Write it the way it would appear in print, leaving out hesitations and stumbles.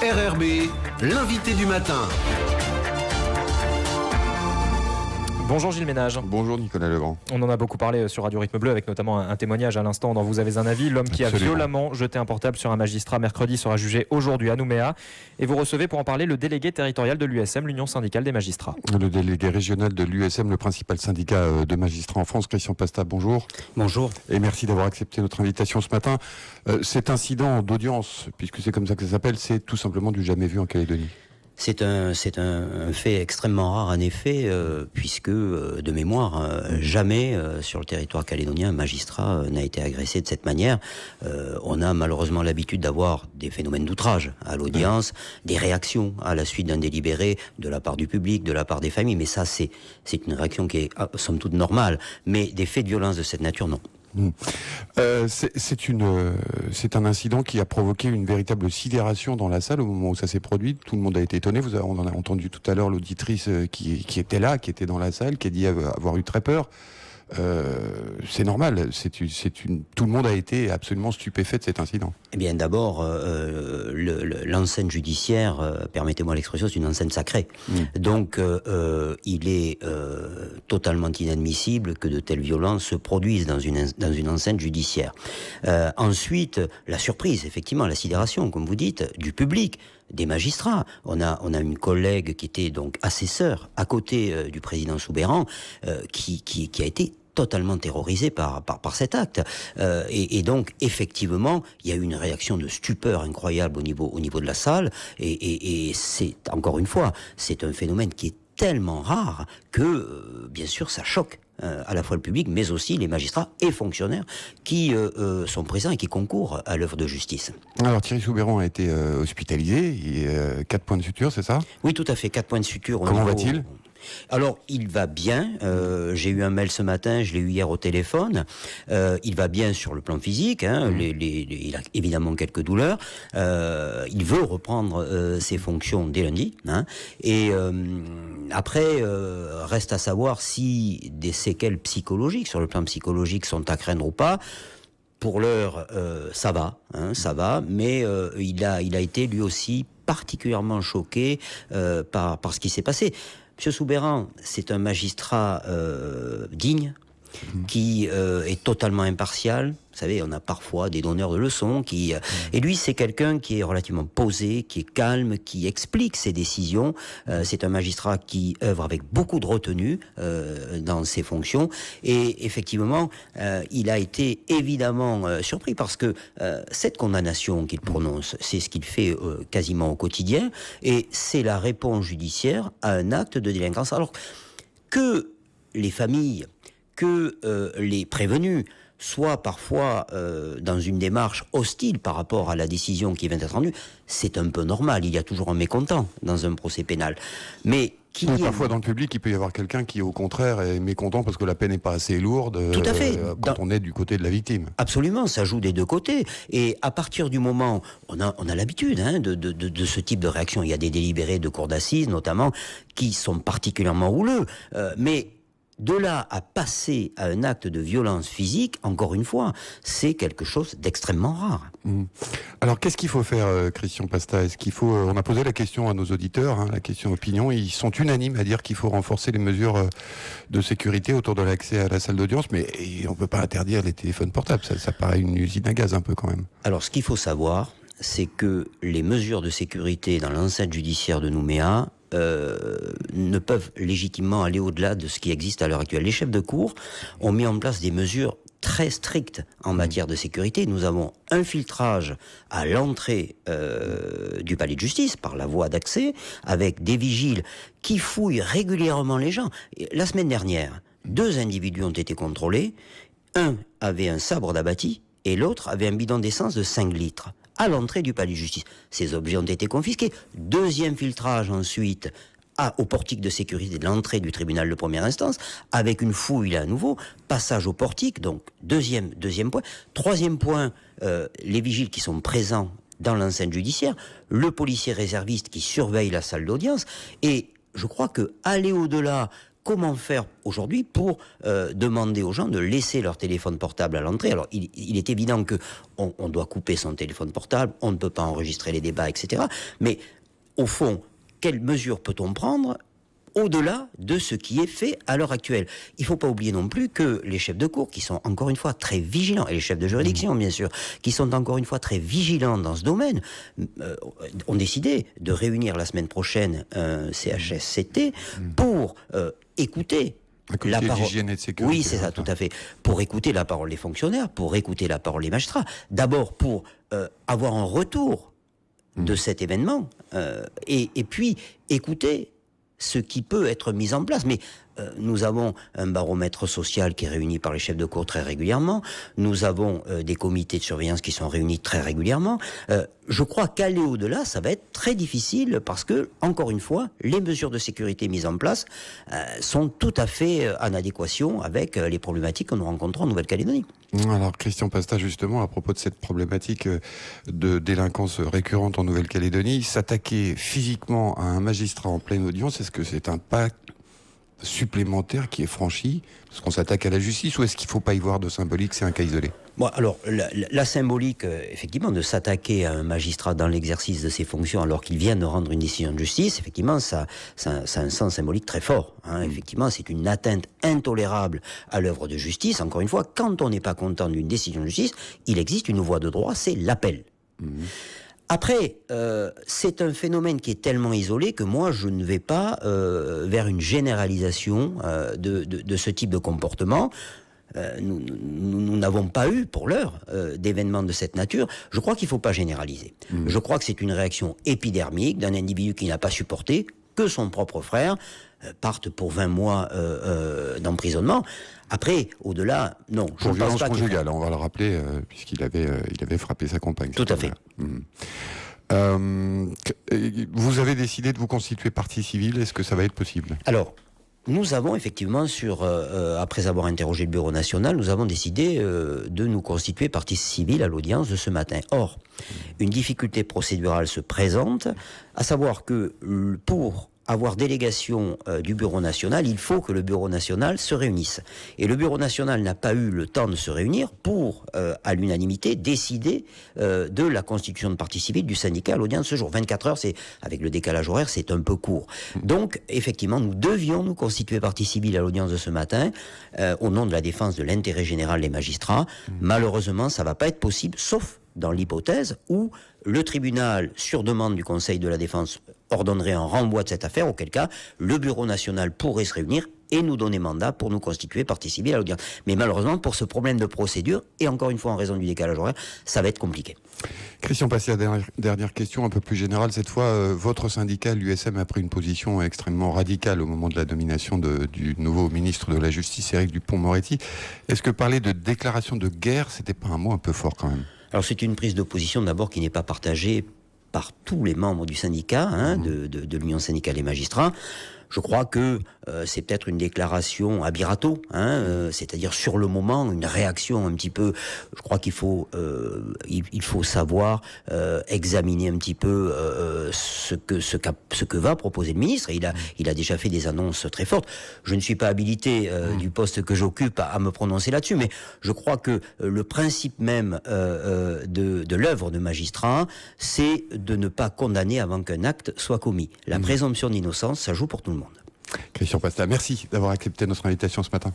RRB, l'invité du matin. Bonjour Gilles Ménage. Bonjour Nicolas Legrand. On en a beaucoup parlé sur Radio Rythme Bleu avec notamment un témoignage à l'instant dans Vous avez un avis. L'homme qui a violemment jeté un portable sur un magistrat mercredi sera jugé aujourd'hui à Nouméa. Et vous recevez pour en parler le délégué territorial de l'USM, l'Union syndicale des magistrats. Le délégué régional de l'USM, le principal syndicat de magistrats en France, Christian Pasta, bonjour. Bonjour. Et merci d'avoir accepté notre invitation ce matin. Cet incident d'audience, puisque c'est comme ça que ça s'appelle, c'est tout simplement du jamais vu en Calédonie. C'est un fait extrêmement rare en effet, puisque de mémoire, jamais sur le territoire calédonien un magistrat n'a été agressé de cette manière. On a malheureusement l'habitude d'avoir des phénomènes d'outrage à l'audience, des réactions à la suite d'un délibéré de la part du public, de la part des familles, mais ça c'est une réaction qui est somme toute normale, mais des faits de violence de cette nature, non. C'est un incident qui a provoqué une véritable sidération dans la salle au moment où ça s'est produit. Tout le monde a été étonné. On en a entendu tout à l'heure l'auditrice qui était là, qui était dans la salle, qui a dit avoir eu très peur. C'est normal. Tout le monde a été absolument stupéfait de cet incident. Eh bien, d'abord, l'enceinte judiciaire, permettez-moi l'expression, c'est une enceinte sacrée. Donc, il est totalement inadmissible que de telles violences se produisent dans une enceinte judiciaire. Ensuite, la surprise, effectivement, la sidération, comme vous dites, du public, des magistrats. On a une collègue qui était donc assesseur à côté du président Soubeyran, qui a été totalement terrorisé par cet acte. Et donc, effectivement, il y a eu une réaction de stupeur incroyable au niveau de la salle. Et c'est, encore une fois, c'est un phénomène qui est tellement rare que, bien sûr, ça choque à la fois le public, mais aussi les magistrats et fonctionnaires qui sont présents et qui concourent à l'œuvre de justice. Alors Thierry Soubeyran a été hospitalisé, il a 4 points de suture, c'est ça ? Oui, tout à fait, 4 points de suture. Comment va-t-il ? Alors, il va bien. J'ai eu un mail ce matin, je l'ai eu hier au téléphone. Il va bien sur le plan physique. Il a évidemment quelques douleurs. Il veut reprendre ses fonctions dès lundi. Et après, reste à savoir si des séquelles psychologiques, sur le plan psychologique, sont à craindre ou pas. Pour l'heure, ça va. Mais il a été lui aussi particulièrement choqué par ce qui s'est passé. Monsieur Soubeyran, c'est un magistrat digne, qui est totalement impartial. Vous savez, on a parfois des donneurs de leçons et lui, c'est quelqu'un qui est relativement posé, qui est calme, qui explique ses décisions. C'est un magistrat qui œuvre avec beaucoup de retenue dans ses fonctions. Et effectivement, il a été évidemment surpris parce que cette condamnation qu'il prononce, c'est ce qu'il fait quasiment au quotidien, et c'est la réponse judiciaire à un acte de délinquance. Alors que les familles, que les prévenus soient parfois dans une démarche hostile par rapport à la décision qui vient d'être rendue, c'est un peu normal. Il y a toujours un mécontent dans un procès pénal. Mais parfois dans le public, il peut y avoir quelqu'un qui, au contraire, est mécontent parce que la peine n'est pas assez lourde. Tout à fait. Quand on est du côté de la victime. Absolument, ça joue des deux côtés. Et à partir du moment, on a l'habitude de ce type de réaction. Il y a des délibérés de cour d'assises, notamment, qui sont particulièrement houleux. Mais de là à passer à un acte de violence physique, encore une fois, c'est quelque chose d'extrêmement rare. Alors, qu'est-ce qu'il faut faire, Christian Pasta ? Est-ce qu'il faut on a posé la question à nos auditeurs, la question opinion, et ils sont unanimes à dire qu'il faut renforcer les mesures de sécurité autour de l'accès à la salle d'audience, mais on ne peut pas interdire les téléphones portables. Ça paraît une usine à gaz un peu quand même. Alors, ce qu'il faut savoir, c'est que les mesures de sécurité dans l'enceinte judiciaire de Nouméa ne peuvent légitimement aller au-delà de ce qui existe à l'heure actuelle. Les chefs de cour ont mis en place des mesures très strictes en matière de sécurité. Nous avons un filtrage à l'entrée du palais de justice par la voie d'accès, avec des vigiles qui fouillent régulièrement les gens. La semaine dernière, 2 individus ont été contrôlés. Un avait un sabre d'abattis et l'autre avait un bidon d'essence de 5 litres. À l'entrée du palais de justice. Ces objets ont été confisqués. 2e filtrage ensuite au portique de sécurité de l'entrée du tribunal de première instance, avec une fouille là à nouveau, passage au portique, donc deuxième point. 3e point, les vigiles qui sont présents dans l'enceinte judiciaire, le policier réserviste qui surveille la salle d'audience, et je crois que aller au-delà comment faire aujourd'hui pour demander aux gens de laisser leur téléphone portable à l'entrée. Alors, il est évident qu'on doit couper son téléphone portable, on ne peut pas enregistrer les débats, etc. Mais, au fond, quelles mesures peut-on prendre au-delà de ce qui est fait à l'heure actuelle? Il ne faut pas oublier non plus que les chefs de cour, qui sont encore une fois très vigilants, et les chefs de juridiction, bien sûr, qui sont encore une fois très vigilants dans ce domaine, ont décidé de réunir la semaine prochaine un CHSCT pour écouter la parole d'hygiène et de sécurité. Oui, c'est ça, tout à fait. Pour écouter la parole des fonctionnaires, pour écouter la parole des magistrats. D'abord pour avoir un retour de cet événement, et puis écouter ce qui peut être mis en place. Mais nous avons un baromètre social qui est réuni par les chefs de cour très régulièrement. Nous avons des comités de surveillance qui sont réunis très régulièrement. Je crois qu'aller au-delà, ça va être très difficile parce que, encore une fois, les mesures de sécurité mises en place sont tout à fait en adéquation avec les problématiques que nous rencontrons en Nouvelle-Calédonie. Alors, Christian Pasta, justement, à propos de cette problématique de délinquance récurrente en Nouvelle-Calédonie, s'attaquer physiquement à un magistrat en pleine audience, est-ce que c'est un pas supplémentaire qui est franchi parce qu'on s'attaque à la justice, ou est-ce qu'il ne faut pas y voir de symbolique, c'est un cas isolé? Bon, alors, la symbolique, effectivement, de s'attaquer à un magistrat dans l'exercice de ses fonctions alors qu'il vient de rendre une décision de justice, effectivement, ça a un sens symbolique très fort. Effectivement, c'est une atteinte intolérable à l'œuvre de justice. Encore une fois, quand on n'est pas content d'une décision de justice, il existe une voie de droit, c'est l'appel. Après, c'est un phénomène qui est tellement isolé que moi, je ne vais pas vers une généralisation de ce type de comportement. Nous n'avons pas eu, pour l'heure, d'événements de cette nature. Je crois qu'il ne faut pas généraliser. Je crois que c'est une réaction épidermique d'un individu qui n'a pas supporté que son propre frère parte pour 20 mois d'emprisonnement. Après, au-delà, non. Pour violence conjugale, on va le rappeler, puisqu'il avait frappé sa compagne. Tout à fait. Vous avez décidé de vous constituer partie civile, est-ce que ça va être possible? Alors, nous avons effectivement, après avoir interrogé le Bureau national, nous avons décidé de nous constituer partie civile à l'audience de ce matin. Or, une difficulté procédurale se présente, à savoir que pour avoir délégation du Bureau national, il faut que le Bureau national se réunisse. Et le Bureau national n'a pas eu le temps de se réunir pour, à l'unanimité, décider de la constitution de partie civile du syndicat à l'audience ce jour. 24 heures, avec le décalage horaire, c'est un peu court. Donc, effectivement, nous devions nous constituer partie civile à l'audience de ce matin, au nom de la défense de l'intérêt général des magistrats. Malheureusement, ça ne va pas être possible, sauf dans l'hypothèse où le tribunal, sur demande du Conseil de la Défense, ordonnerait un renvoi de cette affaire, auquel cas, le Bureau national pourrait se réunir et nous donner mandat pour nous constituer partie civile à l'audience. Mais malheureusement, pour ce problème de procédure, et encore une fois en raison du décalage horaire, ça va être compliqué. Christian Passia, dernière question un peu plus générale. Cette fois, votre syndicat, l'USM, a pris une position extrêmement radicale au moment de la nomination du nouveau ministre de la Justice, Éric Dupond-Moretti. Est-ce que parler de déclaration de guerre, c'était pas un mot un peu fort quand même? Alors c'est une prise de position d'abord qui n'est pas partagée par tous les membres du syndicat, de l'Union syndicale des magistrats. Je crois que c'est peut-être une déclaration à birato, c'est-à-dire sur le moment, une réaction un petit peu. Je crois qu'il faut, il faut savoir examiner un petit peu ce que va proposer le ministre. Et il a déjà fait des annonces très fortes. Je ne suis pas habilité du poste que j'occupe à me prononcer là-dessus, mais je crois que le principe même de l'œuvre de magistrat, c'est de ne pas condamner avant qu'un acte soit commis. La présomption d'innocence, ça joue pour tout le monde. Christian Pasta, merci d'avoir accepté notre invitation ce matin.